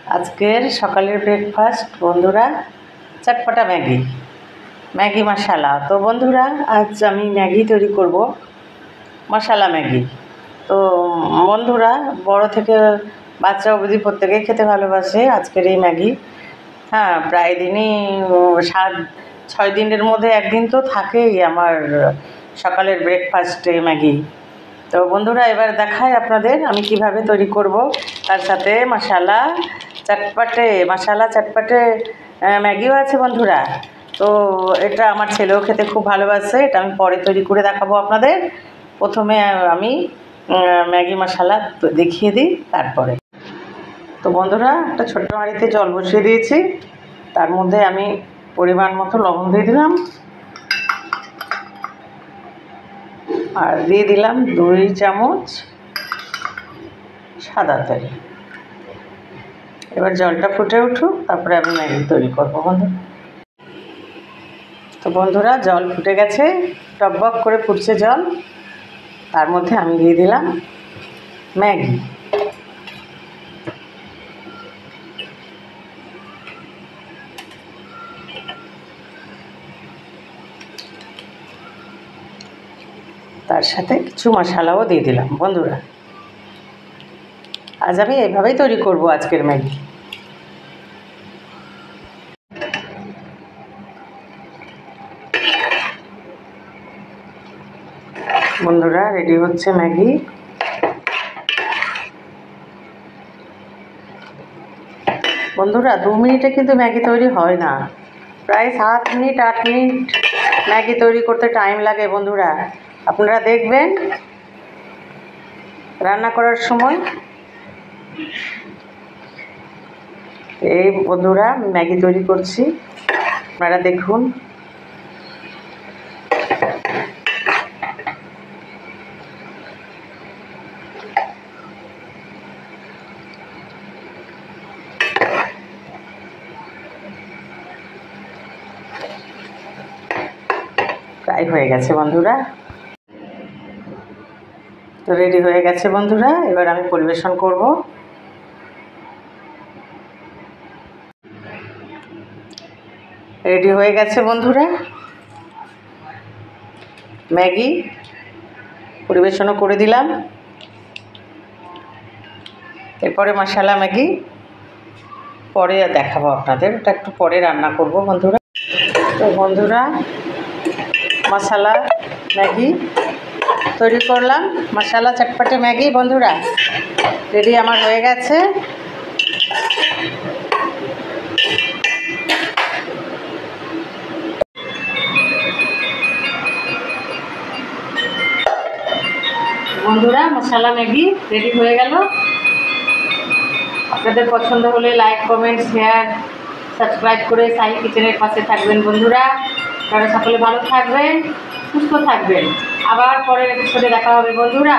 আজকের সকালের ব্রেকফাস্ট বন্ধুরা, চটপটা ম্যাগি মশালা। তো বন্ধুরা, আজ আমি ম্যাগি তৈরি করব, মশালা ম্যাগি। তো বন্ধুরা, বড় থেকে বাচ্চা অবধি প্রত্যেকেই খেতে ভালোবাসে আজকের এই ম্যাগি। হ্যাঁ, প্রায় দিনই 6 দিনের মধ্যে একদিন তো থাকেই আমার সকালের ব্রেকফাস্টে ম্যাগি। তো বন্ধুরা, এবার দেখাই আপনাদের আমি কিভাবে তৈরি করব। তার সাথে মশালা চটপটে ম্যাগিও আছে বন্ধুরা। তো এটা আমার ছেলেও খেতে খুব ভালোবাসে। এটা আমি পরে তৈরি করে দেখাবো আপনাদের। প্রথমে আমি ম্যাগি মশালা দেখিয়ে দিই তারপরে। তো বন্ধুরা, একটা ছোট্ট হাঁড়িতে জল বসিয়ে দিয়েছি। তার মধ্যে আমি পরিমাণ মতো লবণ দিয়ে দিলাম, আর দিয়ে দিলাম 2 চামচ সাদা তেল। এবার জলটা ফুটে উঠুক, তারপরে আমি ম্যাগি তৈরি করবো বন্ধুরা। তো বন্ধুরা, জল ফুটে গেছে, টকবক করে ফুটছে জল। তার মধ্যে আমি দিয়ে দিলাম ম্যাগি। তার সাথে কিছু মশলাও দিয়ে দিলাম বন্ধুরা। আজ আমি এইভাবেই তৈরি করব আজকের ম্যাগি। বন্ধুরা, রেডি হচ্ছে ম্যাগি। বন্ধুরা, 2 মিনিটে কিন্তু ম্যাগি তৈরি হয় না, প্রায় 7 মিনিট 8 মিনিট ম্যাগি তৈরি করতে টাইম লাগে বন্ধুরা। আপনারা দেখবেন রান্না করার সময়। এই বন্ধুরা, ম্যাগি তৈরি করছি, আপনারা দেখুন। প্রায় হয়ে গেছে বন্ধুরা। তো রেডি হয়ে গেছে বন্ধুরা, এবার আমি পরিবেশন করব। রেডি হয়ে গেছে বন্ধুরা ম্যাগি, পরিবেশনও করে দিলাম। এরপরে মশালা ম্যাগি পরে দেখাবো আপনাদের, ওটা একটু পরে রান্না করব বন্ধুরা। তো বন্ধুরা, মশালা ম্যাগি তৈরি করলাম, মশালা চটপটে ম্যাগি বন্ধুরা রেডি আমার হয়ে গেছে। বন্ধুরা, মশালা ম্যাগি রেডি হয়ে গেল। আপনাদের পছন্দ হলে লাইক, কমেন্ট, শেয়ার, সাবস্ক্রাইব করে সাহি কিচেনের পাশে থাকবেন বন্ধুরা। আপনারা সকলে ভালো থাকবেন, সুস্থ থাকবেন। আবার পরের এপিসোডে দেখা হবে বন্ধুরা।